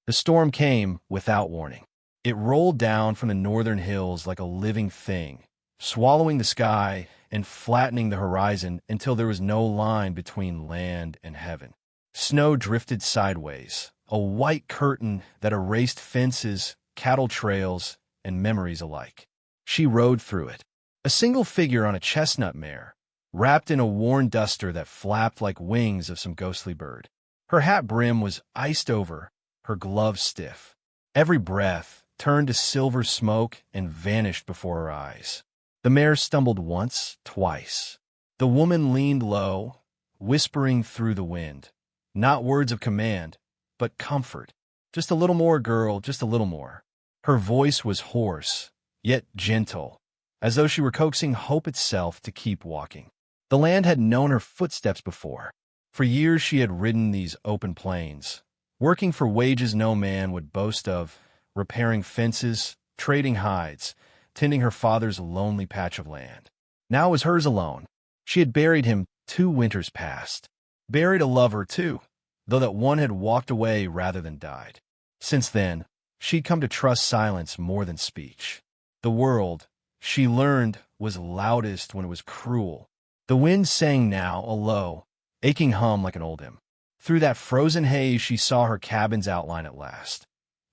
The storm came without warning. It rolled down from the northern hills like a living thing, swallowing the sky and flattening the horizon until there was no line between land and heaven. Snow drifted sideways, a white curtain that erased fences, cattle trails, and memories alike. She rode through it, a single figure on a chestnut mare, wrapped in a worn duster that flapped like wings of some ghostly bird. Her hat brim was iced over, her gloves stiff. Every breath turned to silver smoke and vanished before her eyes. The mare stumbled once, twice. The woman leaned low, whispering through the wind. Not words of command, but comfort. Just a little more, girl, just a little more. Her voice was hoarse, yet gentle, as though she were coaxing hope itself to keep walking. The land had known her footsteps before. For years she had ridden these open plains, working for wages no man would boast of, repairing fences, trading hides, tending her father's lonely patch of land. Now it was hers alone. She had buried him 2 winters past. Buried a lover, too, though that one had walked away rather than died. Since then, she'd come to trust silence more than speech. The world, she learned, was loudest when it was cruel. The wind sang now, a low, aching hum like an old hymn. Through that frozen haze she saw her cabin's outline at last.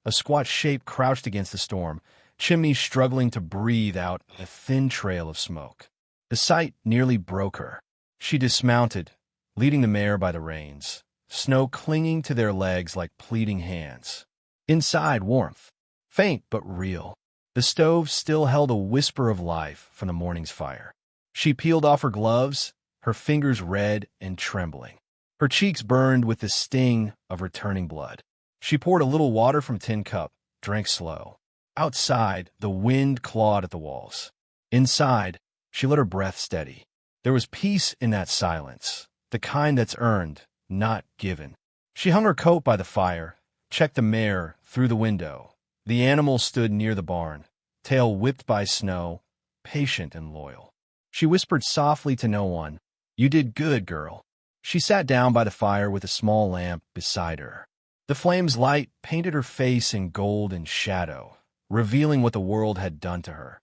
A squat shape crouched against the storm, chimneys struggling to breathe out a thin trail of smoke. The sight nearly broke her. She dismounted, leading the mare by the reins, snow clinging to their legs like pleading hands. Inside, warmth, faint but real. The stove still held a whisper of life from the morning's fire. She peeled off her gloves, her fingers red and trembling. Her cheeks burned with the sting of returning blood. She poured a little water from a tin cup, drank slow. Outside, the wind clawed at the walls. Inside, she let her breath steady. There was peace in that silence, the kind that's earned, not given. She hung her coat by the fire, checked the mare through the window. The animal stood near the barn, tail whipped by snow, patient and loyal. She whispered softly to no one, "You did good, girl." She sat down by the fire with a small lamp beside her. The flame's light painted her face in gold and shadow, revealing what the world had done to her.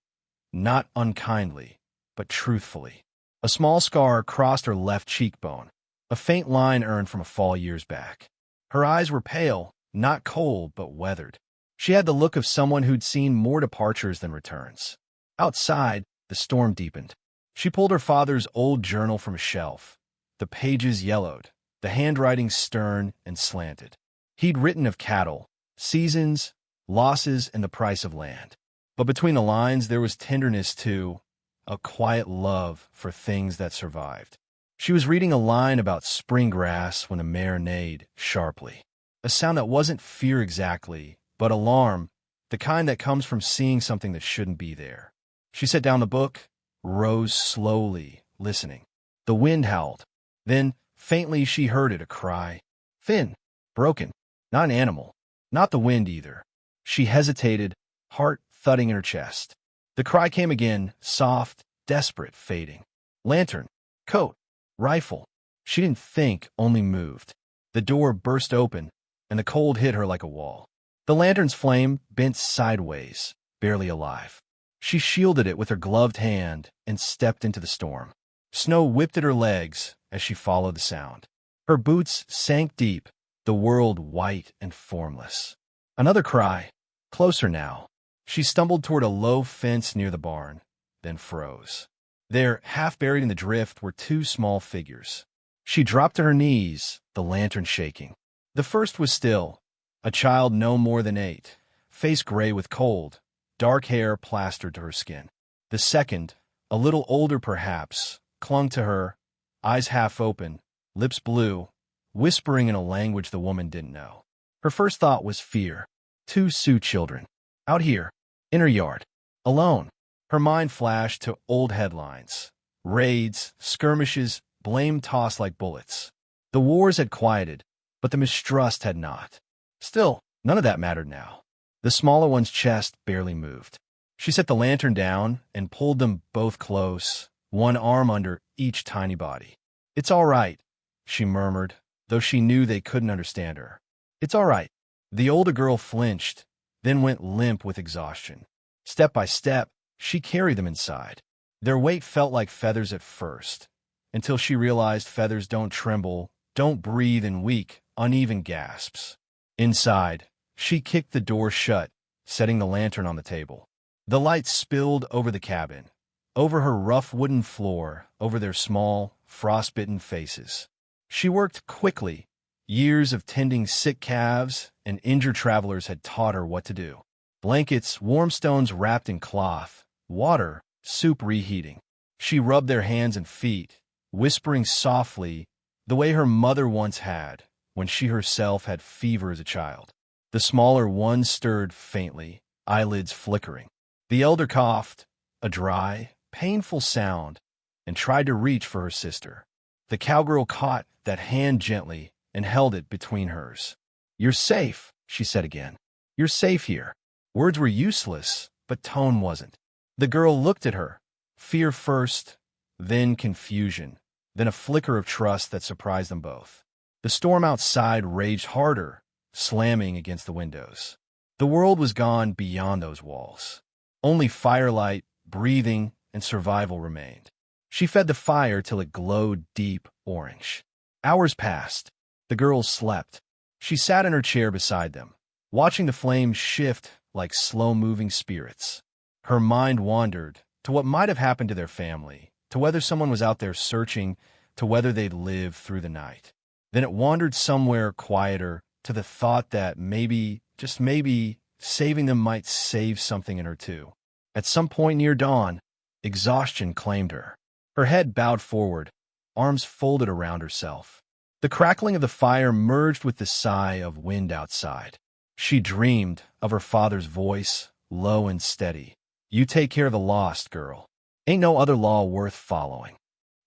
Not unkindly, but truthfully. A small scar crossed her left cheekbone, a faint line earned from a fall years back. Her eyes were pale, not cold, but weathered. She had the look of someone who'd seen more departures than returns. Outside, the storm deepened. She pulled her father's old journal from a shelf. The pages yellowed, the handwriting stern and slanted. He'd written of cattle, seasons, losses, and the price of land. But between the lines there was tenderness too, a quiet love for things that survived. She was reading a line about spring grass when a mare neighed sharply. A sound that wasn't fear exactly, but alarm, the kind that comes from seeing something that shouldn't be there. She set down the book, rose slowly, listening. The wind howled. Then, faintly, she heard it, a cry. Thin, broken, not an animal, not the wind either. She hesitated, heart thudding in her chest. The cry came again, soft, desperate, fading. Lantern, coat, rifle. She didn't think, only moved. The door burst open, and the cold hit her like a wall. The lantern's flame bent sideways, barely alive. She shielded it with her gloved hand and stepped into the storm. Snow whipped at her legs as she followed the sound. Her boots sank deep, the world white and formless. Another cry, closer now. She stumbled toward a low fence near the barn, then froze. There, half buried in the drift, were 2 small figures. She dropped to her knees, the lantern shaking. The first was still, a child no more than 8, face gray with cold, dark hair plastered to her skin. The second, a little older perhaps, clung to her, eyes half open, lips blue, whispering in a language the woman didn't know. Her first thought was fear. 2 Sioux children, out here, in her yard, alone. Her mind flashed to old headlines. Raids, skirmishes, blame tossed like bullets. The wars had quieted, but the mistrust had not. Still, none of that mattered now. The smaller one's chest barely moved. She set the lantern down and pulled them both close, one arm under each tiny body. "It's all right," she murmured, though she knew they couldn't understand her. "It's all right. The older girl flinched, then went limp with exhaustion. Step by step, she carried them inside. Their weight felt like feathers at first, until she realized feathers don't tremble, don't breathe in weak, uneven gasps. Inside, she kicked the door shut, setting the lantern on the table. The light spilled over the cabin, over her rough wooden floor, over their small, frostbitten faces. She worked quickly. Years of tending sick calves and injured travelers had taught her what to do. Blankets, warm stones wrapped in cloth, water, soup reheating. She rubbed their hands and feet, whispering softly the way her mother once had when she herself had fever as a child. The smaller one stirred faintly, eyelids flickering. The elder coughed, a dry, painful sound, and tried to reach for her sister. The cowgirl caught that hand gently and held it between hers. "You're safe," she said again. "You're safe here." Words were useless, but tone wasn't. The girl looked at her, fear first, then confusion, then a flicker of trust that surprised them both. The storm outside raged harder, slamming against the windows. The world was gone beyond those walls. Only firelight, breathing, and survival remained. She fed the fire till it glowed deep orange. Hours passed. The girls slept. She sat in her chair beside them, watching the flames shift like slow-moving spirits. Her mind wandered to what might have happened to their family, to whether someone was out there searching, to whether they'd live through the night. Then it wandered somewhere quieter to the thought that maybe, just maybe, saving them might save something in her too. At some point near dawn, exhaustion claimed her. Her head bowed forward, arms folded around herself. The crackling of the fire merged with the sigh of wind outside. She dreamed of her father's voice, low and steady. "You take care of the lost, girl. Ain't no other law worth following."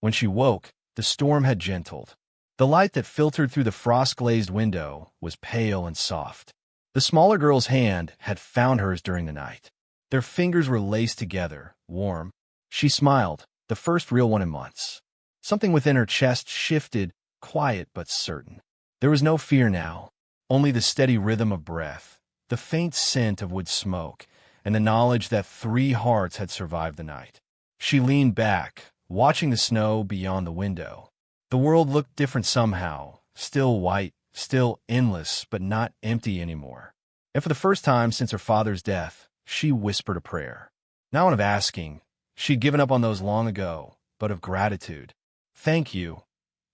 When she woke, the storm had gentled. The light that filtered through the frost-glazed window was pale and soft. The smaller girl's hand had found hers during the night. Their fingers were laced together, warm. She smiled, the first real one in months. Something within her chest shifted, quiet but certain. There was no fear now, only the steady rhythm of breath, the faint scent of wood smoke, and the knowledge that 3 hearts had survived the night. She leaned back, watching the snow beyond the window. The world looked different somehow, still white, still endless, but not empty anymore. And for the first time since her father's death, she whispered a prayer. Not one of asking. She'd given up on those long ago, but of gratitude. "Thank you,"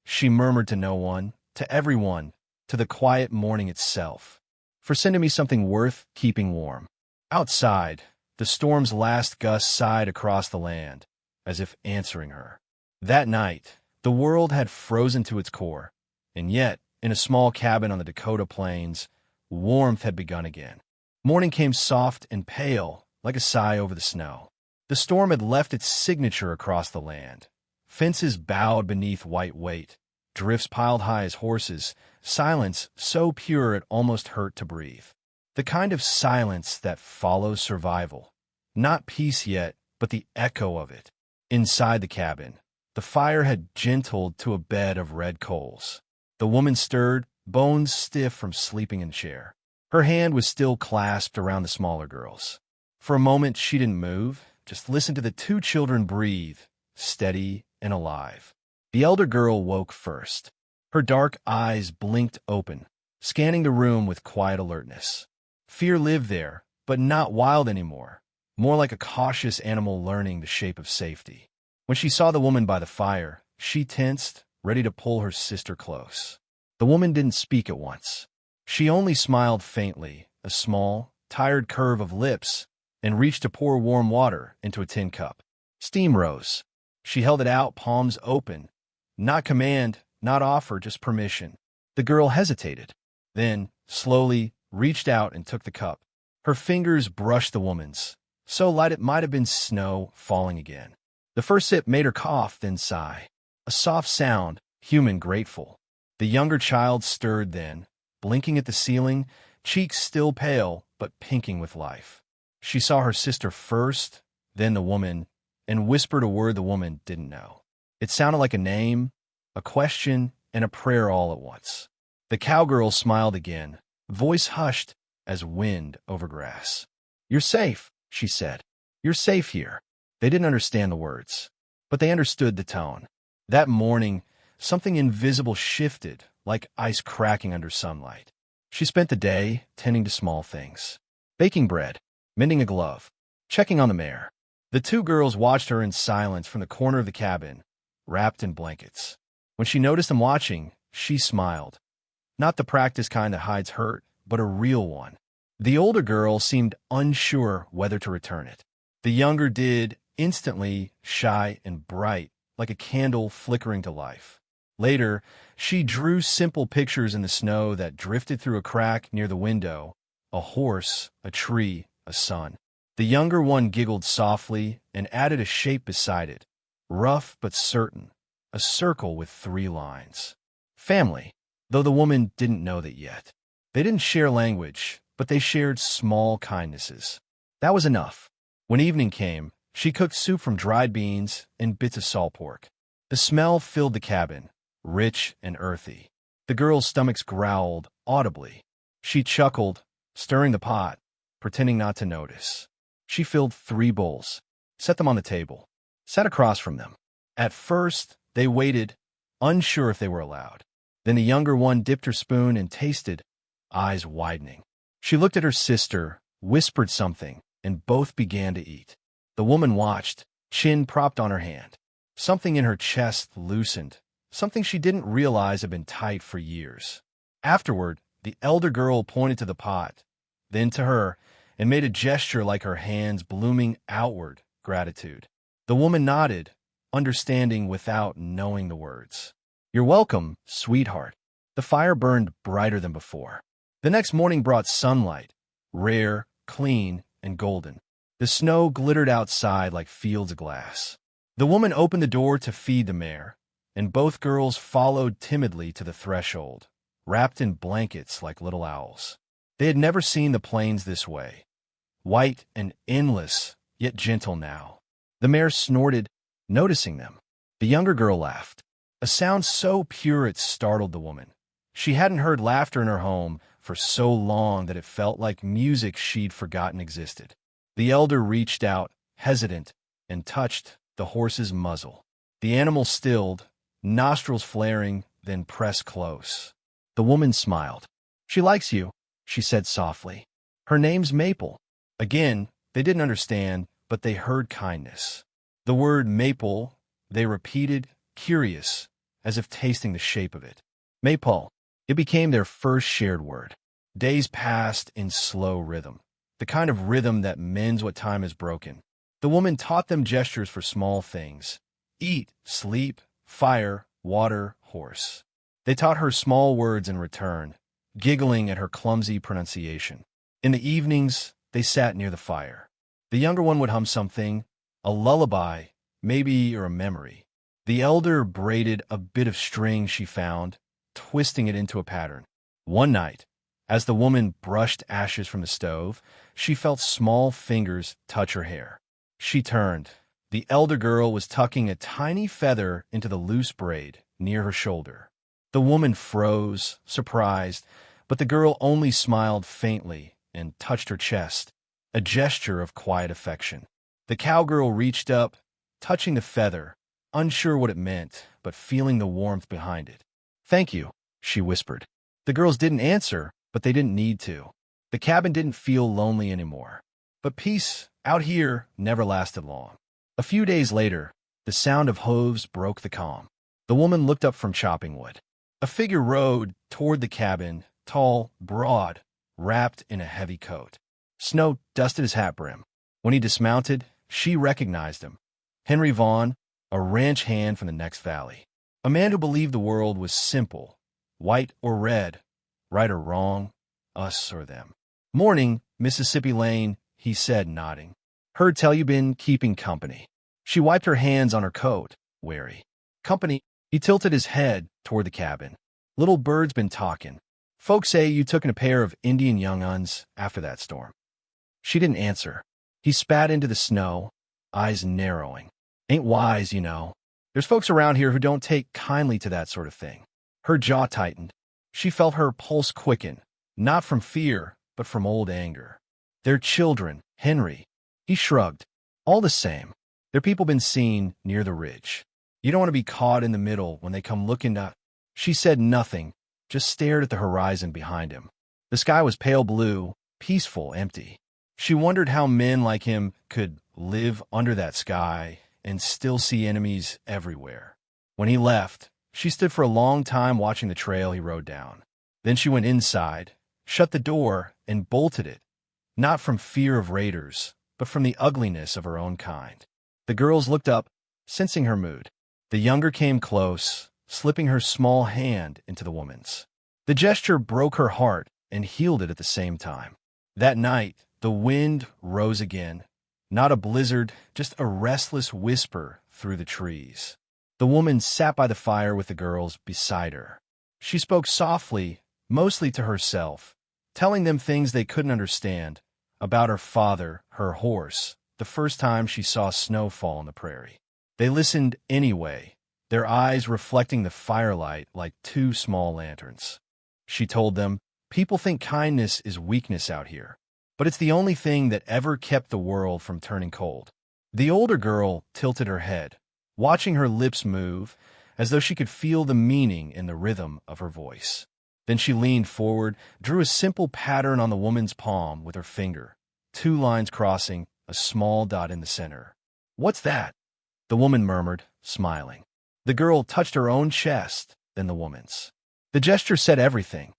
she murmured to no one, to everyone, to the quiet morning itself, for sending me something worth keeping warm. Outside, the storm's last gust sighed across the land, as if answering her. That night, the world had frozen to its core, and yet, in a small cabin on the Dakota plains, warmth had begun again. Morning came soft and pale, like a sigh over the snow. The storm had left its signature across the land. Fences bowed beneath white weight, drifts piled high as horses, silence so pure it almost hurt to breathe. The kind of silence that follows survival. Not peace yet, but the echo of it. Inside the cabin, the fire had gentled to a bed of red coals. The woman stirred, bones stiff from sleeping in the chair. Her hand was still clasped around the smaller girl's. For a moment she didn't move, just listened to the 2 children breathe, steady and alive. The elder girl woke first. Her dark eyes blinked open, scanning the room with quiet alertness. Fear lived there, but not wild anymore, more like a cautious animal learning the shape of safety. When she saw the woman by the fire, she tensed, ready to pull her sister close. The woman didn't speak at once. She only smiled faintly, a small, tired curve of lips, and reached to pour warm water into a tin cup. Steam rose. She held it out, palms open. Not command, not offer, just permission. The girl hesitated, then, slowly, reached out and took the cup. Her fingers brushed the woman's, so light it might have been snow falling again. The first sip made her cough, then sigh. A soft sound, human, grateful. The younger child stirred then, blinking at the ceiling, cheeks still pale, but pinking with life. She saw her sister first, then the woman, and whispered a word the woman didn't know. It sounded like a name, a question, and a prayer all at once. The cowgirl smiled again, voice hushed as wind over grass. "You're safe," she said. "You're safe here." They didn't understand the words, but they understood the tone. That morning, something invisible shifted, like ice cracking under sunlight. She spent the day tending to small things. Baking bread, mending a glove, checking on the mare. The two girls watched her in silence from the corner of the cabin, wrapped in blankets. When she noticed them watching, she smiled. Not the practice kind that hides hurt, but a real one. The older girl seemed unsure whether to return it. The younger did, instantly shy and bright, like a candle flickering to life. Later, she drew simple pictures in the snow that drifted through a crack near the window: a horse, a tree, a sun. The younger one giggled softly and added a shape beside it, rough but certain, a circle with 3 lines. Family, though the woman didn't know that yet. They didn't share language, but they shared small kindnesses. That was enough. When evening came, she cooked soup from dried beans and bits of salt pork. The smell filled the cabin, rich and earthy. The girls' stomachs growled audibly. She chuckled, stirring the pot, pretending not to notice. She filled 3 bowls, set them on the table, sat across from them. At first, they waited, unsure if they were allowed. Then the younger one dipped her spoon and tasted, eyes widening. She looked at her sister, whispered something, and both began to eat. The woman watched, chin propped on her hand. Something in her chest loosened, something she didn't realize had been tight for years. Afterward, the elder girl pointed to the pot, then to her, and made a gesture like her hands blooming outward gratitude. The woman nodded, understanding without knowing the words. "You're welcome, sweetheart." The fire burned brighter than before. The next morning brought sunlight, rare, clean, and golden. The snow glittered outside like fields of glass. The woman opened the door to feed the mare, and both girls followed timidly to the threshold, wrapped in blankets like little owls. They had never seen the plains this way. White and endless, yet gentle now. The mare snorted, noticing them. The younger girl laughed, a sound so pure it startled the woman. She hadn't heard laughter in her home for so long that it felt like music she'd forgotten existed. The elder reached out, hesitant, and touched the horse's muzzle. The animal stilled, nostrils flaring, then pressed close. The woman smiled. "She likes you," she said softly. "Her name's Maple." Again, they didn't understand, but they heard kindness. The word maple, they repeated, curious, as if tasting the shape of it. Maple. It became their first shared word. Days passed in slow rhythm, the kind of rhythm that mends what time has broken. The woman taught them gestures for small things: eat, sleep, fire, water, horse. They taught her small words in return, giggling at her clumsy pronunciation. In the evenings, they sat near the fire. The younger one would hum something, a lullaby, maybe, or a memory. The elder braided a bit of string she found, twisting it into a pattern. One night, as the woman brushed ashes from the stove, she felt small fingers touch her hair. She turned. The elder girl was tucking a tiny feather into the loose braid near her shoulder. The woman froze, surprised, but the girl only smiled faintly and touched her chest, a gesture of quiet affection. The cowgirl reached up, touching the feather, unsure what it meant, but feeling the warmth behind it. "Thank you," she whispered. The girls didn't answer, but they didn't need to. The cabin didn't feel lonely anymore. But peace, out here, never lasted long. A few days later, the sound of hooves broke the calm. The woman looked up from chopping wood. A figure rode toward the cabin, tall, broad, wrapped in a heavy coat. Snow dusted his hat brim. When he dismounted, she recognized him. Henry Vaughn, a ranch hand from the next valley. A man who believed the world was simple, white or red, right or wrong, us or them. "Morning, Mississippi Lane," he said, nodding. "Heard tell you been keeping company." She wiped her hands on her coat, wary. "Company?" He tilted his head toward the cabin. "Little bird's been talking. Folks say you took in a pair of Indian young-uns after that storm." She didn't answer. He spat into the snow, eyes narrowing. "Ain't wise, you know. There's folks around here who don't take kindly to that sort of thing." Her jaw tightened. She felt her pulse quicken, not from fear, but from old anger. Their children, Henry. He shrugged. All the same, their people been seen near the ridge. You don't want to be caught in the middle when they come looking to... She said nothing, just stared at the horizon behind him. The sky was pale blue, peaceful, empty. She wondered how men like him could live under that sky and still see enemies everywhere. When he left, she stood for a long time watching the trail he rode down. Then she went inside, shut the door, and bolted it, not from fear of raiders, but from the ugliness of her own kind. The girls looked up, sensing her mood. The younger came close, slipping her small hand into the woman's. The gesture broke her heart and healed it at the same time. That night, the wind rose again. Not a blizzard, just a restless whisper through the trees. The woman sat by the fire with the girls beside her. She spoke softly, mostly to herself, telling them things they couldn't understand, about her father, her horse, the first time she saw snow fall on the prairie. They listened anyway, their eyes reflecting the firelight like two small lanterns. She told them, people think kindness is weakness out here, but it's the only thing that ever kept the world from turning cold. The older girl tilted her head, watching her lips move, as though she could feel the meaning in the rhythm of her voice. Then she leaned forward, drew a simple pattern on the woman's palm with her finger, 2 lines crossing, a small dot in the center. "What's that?" the woman murmured, smiling. The girl touched her own chest, then the woman's. The gesture said everything.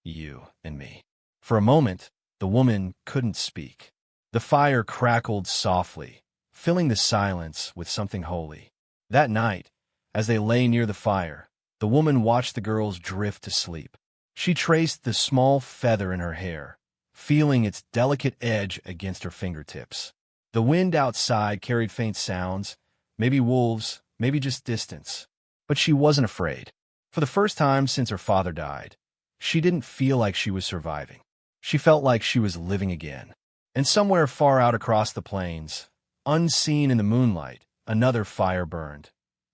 You and me. For a moment, the woman couldn't speak. The fire crackled softly, filling the silence with something holy. That night, as they lay near the fire, the woman watched the girls drift to sleep. She traced the small feather in her hair, feeling its delicate edge against her fingertips. The wind outside carried faint sounds, maybe wolves, maybe just distance. But she wasn't afraid. For the first time since her father died, she didn't feel like she was surviving. She felt like she was living again. And somewhere far out across the plains, unseen in the moonlight, another fire burned,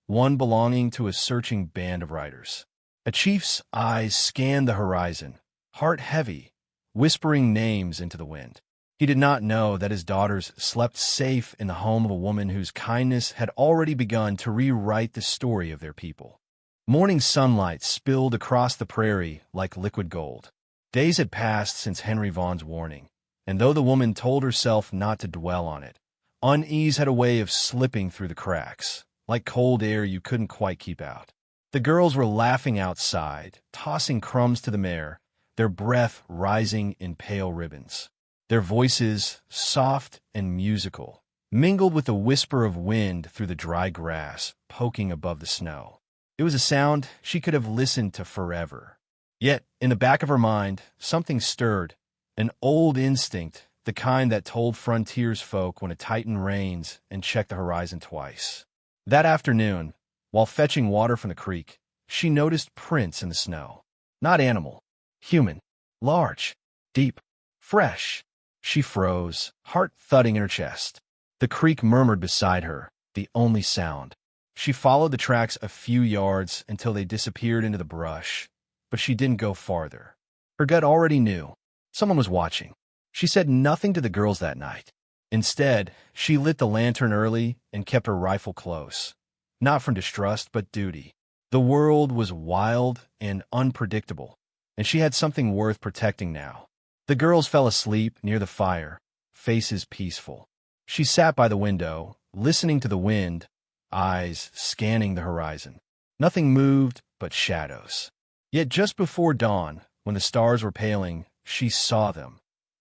one belonging to a searching band of riders. A chief's eyes scanned the horizon, heart heavy, whispering names into the wind. He did not know that his daughters slept safe in the home of a woman whose kindness had already begun to rewrite the story of their people. Morning sunlight spilled across the prairie like liquid gold. Days had passed since Henry Vaughn's warning, and though the woman told herself not to dwell on it, unease had a way of slipping through the cracks, like cold air you couldn't quite keep out. The girls were laughing outside, tossing crumbs to the mare, their breath rising in pale ribbons. Their voices, soft and musical, mingled with the whisper of wind through the dry grass poking above the snow. It was a sound she could have listened to forever. Yet, in the back of her mind, something stirred, an old instinct, the kind that told frontiers folk when a titan reigns and check the horizon twice. That afternoon, while fetching water from the creek, she noticed prints in the snow. Not animal, human, large, deep, fresh. She froze, heart thudding in her chest. The creek murmured beside her, the only sound. She followed the tracks a few yards until they disappeared into the brush, but she didn't go farther. Her gut already knew. Someone was watching. She said nothing to the girls that night. Instead, she lit the lantern early and kept her rifle close. Not from distrust, but duty. The world was wild and unpredictable, and she had something worth protecting now. The girls fell asleep near the fire, faces peaceful. She sat by the window, listening to the wind, eyes scanning the horizon. Nothing moved but shadows. Yet just before dawn, when the stars were paling, she saw them.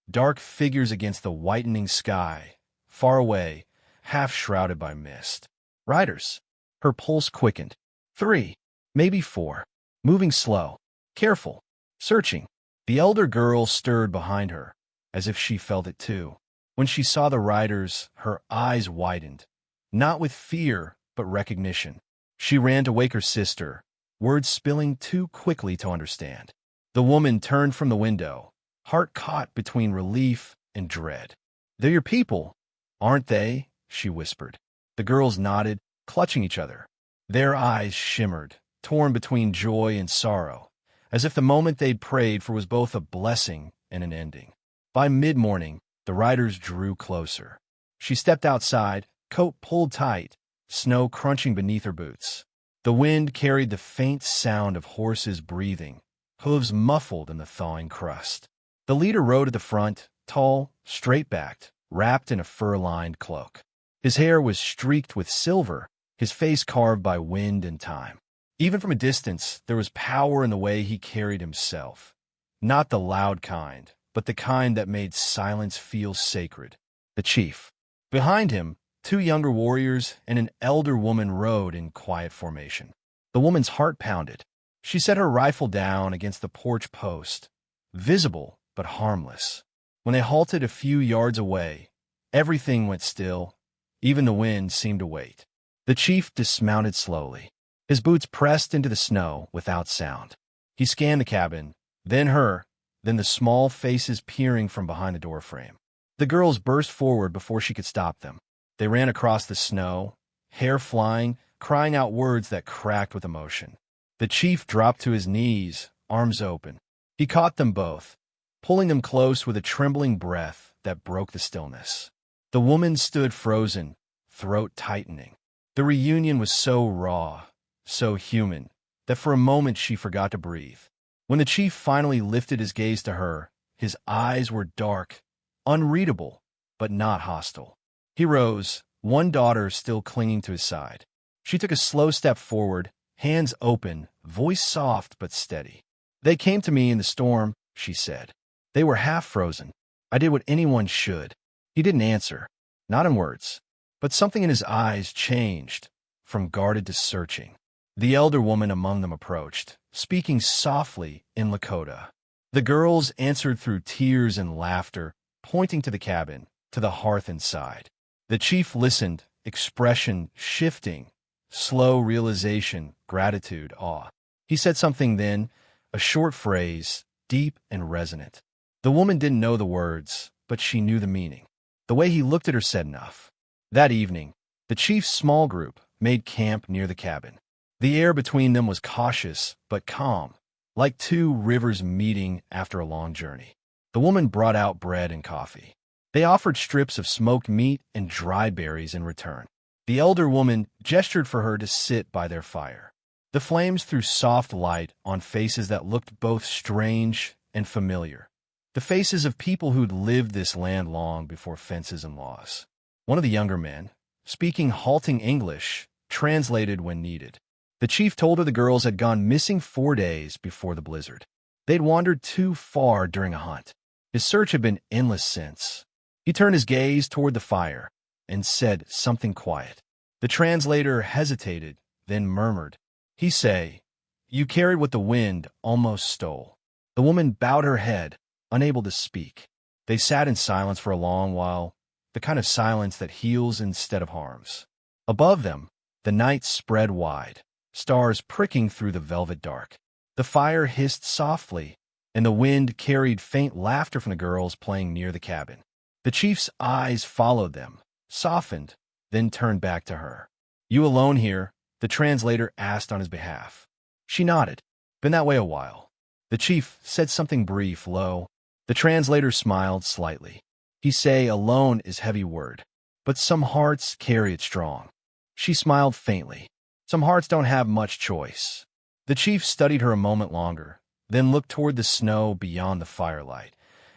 Dark figures against the whitening sky, far away, half shrouded by mist. Riders. Her pulse quickened. 3, maybe 4. Moving slow, careful, searching. The elder girl stirred behind her, as if she felt it too. When she saw the riders, her eyes widened, not with fear, but recognition. She ran to wake her sister, words spilling too quickly to understand. The woman turned from the window, heart caught between relief and dread. "They're your people, aren't they?" she whispered. The girls nodded, clutching each other. Their eyes shimmered, torn between joy and sorrow, as if the moment they'd prayed for was both a blessing and an ending. By mid-morning, the riders drew closer. She stepped outside, coat pulled tight, snow crunching beneath her boots. The wind carried the faint sound of horses breathing, hooves muffled in the thawing crust. The leader rode at the front, tall, straight-backed, wrapped in a fur-lined cloak. His hair was streaked with silver, his face carved by wind and time. Even from a distance, there was power in the way he carried himself. Not the loud kind, but the kind that made silence feel sacred. The chief. Behind him, 2 younger warriors and an elder woman rode in quiet formation. The woman's heart pounded. She set her rifle down against the porch post, visible but harmless. When they halted a few yards away, everything went still. Even the wind seemed to wait. The chief dismounted slowly. His boots pressed into the snow without sound. He scanned the cabin, then her, then the small faces peering from behind the doorframe. The girls burst forward before she could stop them. They ran across the snow, hair flying, crying out words that cracked with emotion. The chief dropped to his knees, arms open. He caught them both, pulling them close with a trembling breath that broke the stillness. The woman stood frozen, throat tightening. The reunion was so raw, so human, that for a moment she forgot to breathe. When the chief finally lifted his gaze to her, his eyes were dark, unreadable, but not hostile. He rose, one daughter still clinging to his side. She took a slow step forward, hands open, voice soft but steady. "They came to me in the storm," she said. "They were half frozen. I did what anyone should." He didn't answer, not in words, but something in his eyes changed, from guarded to searching. The elder woman among them approached, speaking softly in Lakota. The girls answered through tears and laughter, pointing to the cabin, to the hearth inside. The chief listened, expression shifting, slow realization, gratitude, awe. He said something then, a short phrase, deep and resonant. The woman didn't know the words, but she knew the meaning. The way he looked at her said enough. That evening, the chief's small group made camp near the cabin. The air between them was cautious but calm, like 2 rivers meeting after a long journey. The woman brought out bread and coffee. They offered strips of smoked meat and dried berries in return. The elder woman gestured for her to sit by their fire. The flames threw soft light on faces that looked both strange and familiar. The faces of people who'd lived this land long before fences and laws. One of the younger men, speaking halting English, translated when needed. The chief told her the girls had gone missing 4 days before the blizzard. They'd wandered too far during a hunt. His search had been endless since. He turned his gaze toward the fire and said something quiet. The translator hesitated, then murmured, "He say, you carried what the wind almost stole." The woman bowed her head, unable to speak. They sat in silence for a long while, the kind of silence that heals instead of harms. Above them, the night spread wide, stars pricking through the velvet dark. The fire hissed softly, and the wind carried faint laughter from the girls playing near the cabin. The chief's eyes followed them, softened, then turned back to her. "You alone here?" the translator asked on his behalf. She nodded. "Been that way a while." The chief said something brief, low. The translator smiled slightly. He say alone is heavy word, but some hearts carry it strong. She smiled faintly. Some hearts don't have much choice. The chief studied her a moment longer, then looked toward the snow beyond the firelight,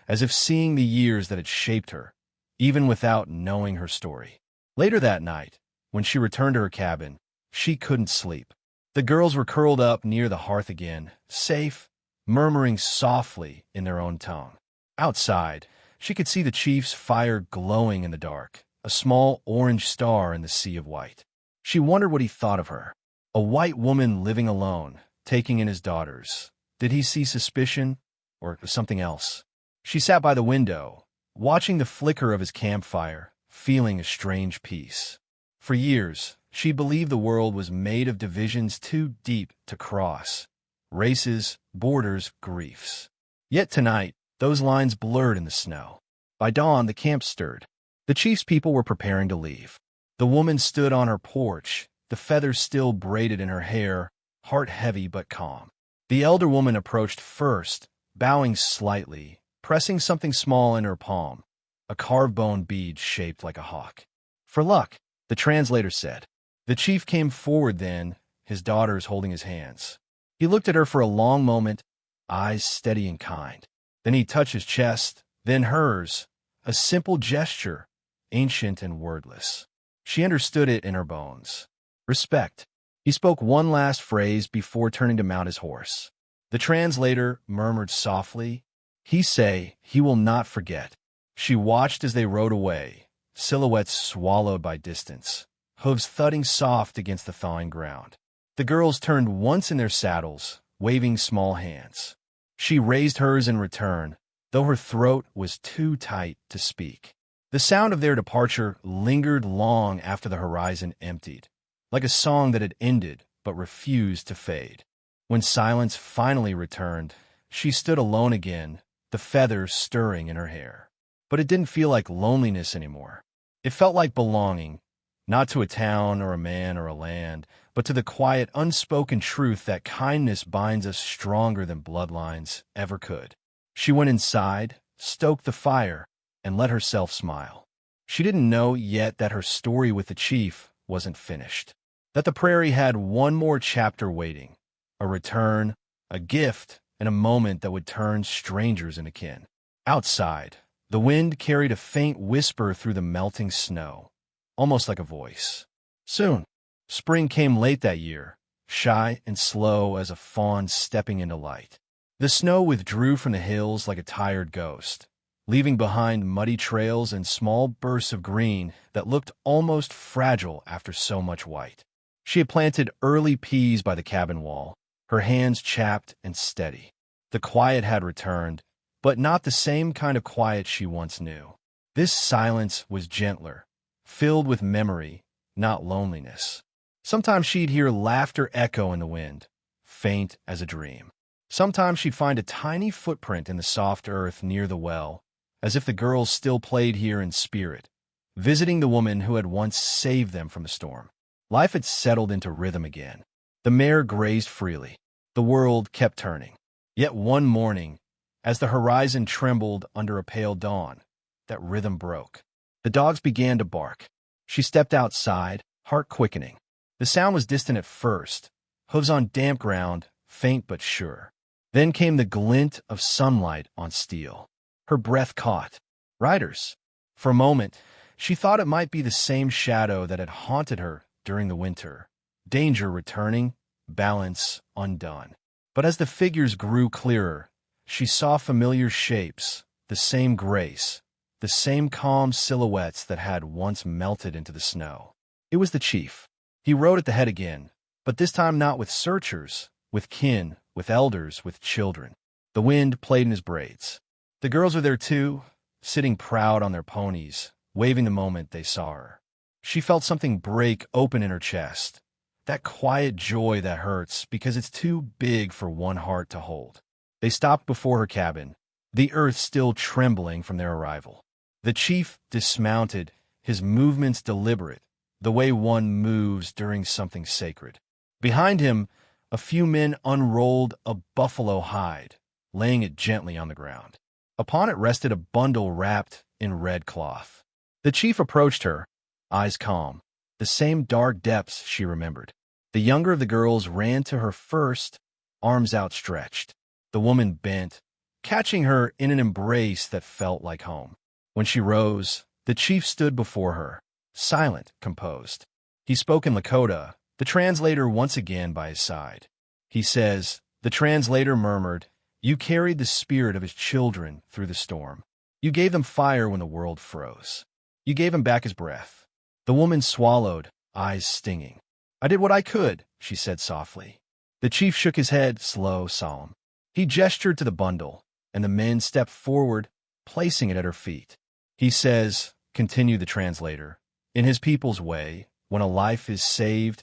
as if seeing the years that had shaped her, even without knowing her story. Later that night, when she returned to her cabin, she couldn't sleep. The girls were curled up near the hearth again, safe, murmuring softly in their own tongue. Outside, she could see the chief's fire glowing in the dark, a small orange star in the sea of white. She wondered what he thought of her. A white woman living alone, taking in his daughters. Did he see suspicion, or something else? She sat by the window, watching the flicker of his campfire, feeling a strange peace. For years, she believed the world was made of divisions too deep to cross. Races, borders, griefs. Yet tonight, those lines blurred in the snow. By dawn, the camp stirred. The chief's people were preparing to leave. The woman stood on her porch, the feathers still braided in her hair, heart heavy but calm. The elder woman approached first, bowing slightly, pressing something small in her palm, a carved bone bead shaped like a hawk. "For luck," the translator said. The chief came forward then, his daughters holding his hands. He looked at her for a long moment, eyes steady and kind. Then he touched his chest, then hers, a simple gesture, ancient and wordless. She understood it in her bones. Respect. He spoke one last phrase before turning to mount his horse. The translator murmured softly, "He say he will not forget." She watched as they rode away, silhouettes swallowed by distance, hooves thudding soft against the thawing ground. The girls turned once in their saddles, waving small hands. She raised hers in return, though her throat was too tight to speak. The sound of their departure lingered long after the horizon emptied, like a song that had ended but refused to fade. When silence finally returned, she stood alone again, the feathers stirring in her hair. But it didn't feel like loneliness anymore. It felt like belonging, not to a town or a man or a land, but to the quiet, unspoken truth that kindness binds us stronger than bloodlines ever could. She went inside, stoked the fire, and let herself smile. She didn't know yet that her story with the chief wasn't finished, that the prairie had one more chapter waiting, a return, a gift, and a moment that would turn strangers into kin. Outside, the wind carried a faint whisper through the melting snow, almost like a voice. Soon, spring came late that year, shy and slow as a fawn stepping into light. The snow withdrew from the hills like a tired ghost, leaving behind muddy trails and small bursts of green that looked almost fragile after so much white. She had planted early peas by the cabin wall, her hands chapped and steady. The quiet had returned, but not the same kind of quiet she once knew. This silence was gentler, filled with memory, not loneliness. Sometimes she'd hear laughter echo in the wind, faint as a dream. Sometimes she'd find a tiny footprint in the soft earth near the well, as if the girls still played here in spirit, visiting the woman who had once saved them from the storm. Life had settled into rhythm again. The mare grazed freely. The world kept turning. Yet one morning, as the horizon trembled under a pale dawn, that rhythm broke. The dogs began to bark. She stepped outside, heart quickening. The sound was distant at first, hooves on damp ground, faint but sure. Then came the glint of sunlight on steel. Her breath caught. Riders. For a moment, she thought it might be the same shadow that had haunted her during the winter. Danger returning, balance undone. But as the figures grew clearer, she saw familiar shapes, the same grace, the same calm silhouettes that had once melted into the snow. It was the chief. He rode at the head again, but this time not with searchers, with kin, with elders, with children. The wind played in his braids. The girls were there too, sitting proud on their ponies, waving the moment they saw her. She felt something break open in her chest, that quiet joy that hurts because it's too big for one heart to hold. They stopped before her cabin, the earth still trembling from their arrival. The chief dismounted, his movements deliberate, the way one moves during something sacred. Behind him, a few men unrolled a buffalo hide, laying it gently on the ground. Upon it rested a bundle wrapped in red cloth. The chief approached her, eyes calm, the same dark depths she remembered. The younger of the girls ran to her first, arms outstretched. The woman bent, catching her in an embrace that felt like home. When she rose, the chief stood before her, silent, composed. He spoke in Lakota, the translator once again by his side. He says, the translator murmured, "You carried the spirit of his children through the storm. You gave them fire when the world froze. You gave him back his breath." The woman swallowed, eyes stinging. "I did what I could," she said softly. The chief shook his head, slow, solemn. He gestured to the bundle, and the men stepped forward, placing it at her feet. He says, continued the translator, in his people's way, when a life is saved,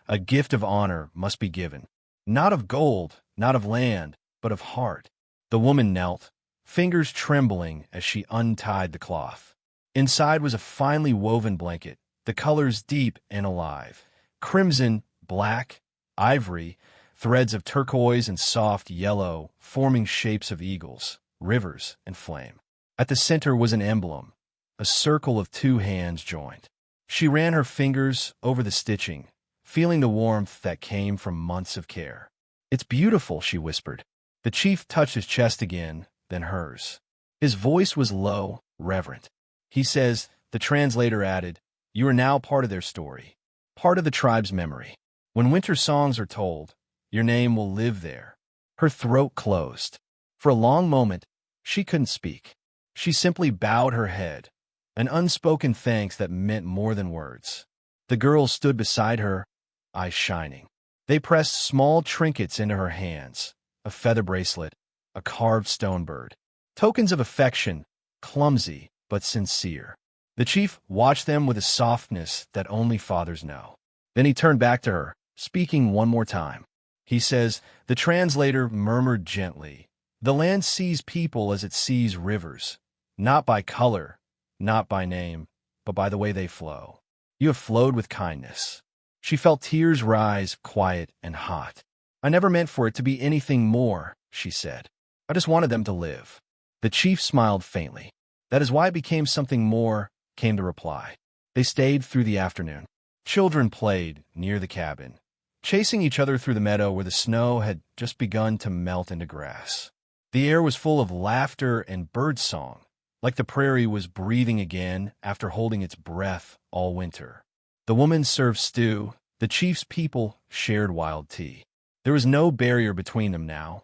a gift of honor must be given. Not of gold, not of land, but of heart. The woman knelt, fingers trembling as she untied the cloth. Inside was a finely woven blanket, the colors deep and alive. Crimson, black, ivory, threads of turquoise and soft yellow forming shapes of eagles, rivers, and flame. At the center was an emblem, a circle of two hands joined. She ran her fingers over the stitching, feeling the warmth that came from months of care. "It's beautiful," she whispered. The chief touched his chest again, then hers. His voice was low, reverent. "He says," the translator added, "you are now part of their story, part of the tribe's memory. When winter songs are told, your name will live there." Her throat closed. For a long moment, she couldn't speak. She simply bowed her head, an unspoken thanks that meant more than words. The girls stood beside her, eyes shining. They pressed small trinkets into her hands, a feather bracelet, a carved stone bird. Tokens of affection, clumsy but sincere. The chief watched them with a softness that only fathers know. Then he turned back to her, speaking one more time. He says, the translator murmured gently, "The land sees people as it sees rivers, not by color, not by name, but by the way they flow. You have flowed with kindness." She felt tears rise, quiet and hot. "I never meant for it to be anything more," she said. "I just wanted them to live." The chief smiled faintly. "That is why it became something more," came the reply. They stayed through the afternoon. Children played near the cabin, chasing each other through the meadow where the snow had just begun to melt into grass. The air was full of laughter and birdsong, like the prairie was breathing again after holding its breath all winter. The woman served stew. The chief's people shared wild tea. There was no barrier between them now,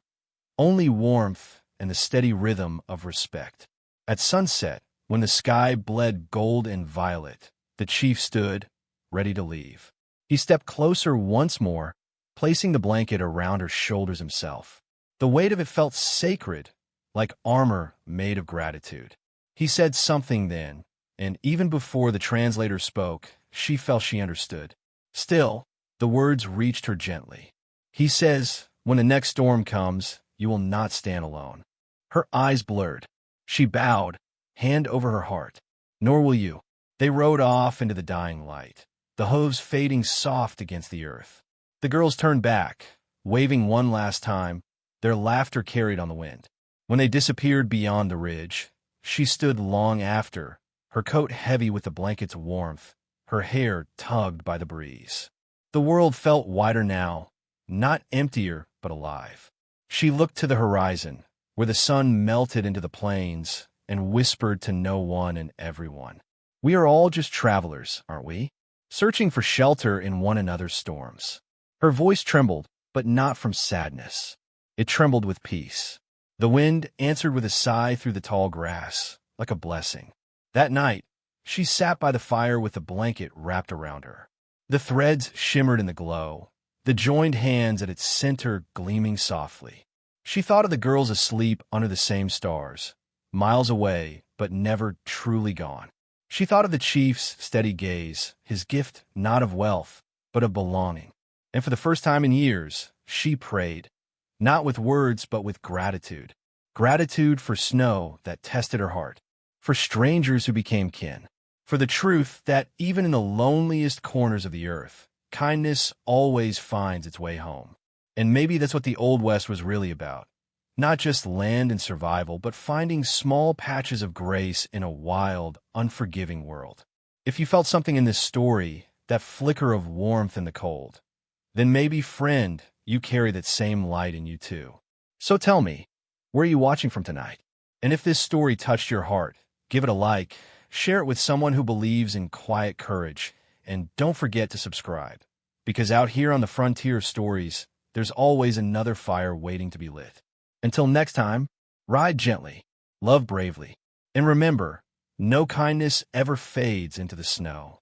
only warmth and the steady rhythm of respect. At sunset, when the sky bled gold and violet, the chief stood, ready to leave. He stepped closer once more, placing the blanket around her shoulders himself. The weight of it felt sacred, like armor made of gratitude. He said something then, and even before the translator spoke, she felt she understood. Still, the words reached her gently. He says, "When the next storm comes, you will not stand alone." Her eyes blurred. She bowed, hand over her heart. "Nor will you." They rode off into the dying light, the hooves fading soft against the earth. The girls turned back, waving one last time, their laughter carried on the wind. When they disappeared beyond the ridge, she stood long after, her coat heavy with the blanket's warmth, her hair tugged by the breeze. The world felt wider now, not emptier but alive. She looked to the horizon, where the sun melted into the plains, and whispered to no one and everyone, "We are all just travelers, aren't we? Searching for shelter in one another's storms." Her voice trembled, but not from sadness. It trembled with peace. The wind answered with a sigh through the tall grass, like a blessing. That night, she sat by the fire with the blanket wrapped around her. The threads shimmered in the glow, the joined hands at its center gleaming softly. She thought of the girls asleep under the same stars, miles away, but never truly gone. She thought of the chief's steady gaze, his gift not of wealth, but of belonging. And for the first time in years, she prayed, not with words, but with gratitude. Gratitude for snow that tested her heart, for strangers who became kin, for the truth that even in the loneliest corners of the earth, kindness always finds its way home. And maybe that's what the Old West was really about. Not just land and survival, but finding small patches of grace in a wild, unforgiving world. If you felt something in this story, that flicker of warmth in the cold, then maybe, friend, you carry that same light in you too. So tell me, where are you watching from tonight? And if this story touched your heart, give it a like, share it with someone who believes in quiet courage, and don't forget to subscribe. Because out here on the frontier of stories, there's always another fire waiting to be lit. Until next time, ride gently, love bravely, and remember, no kindness ever fades into the snow.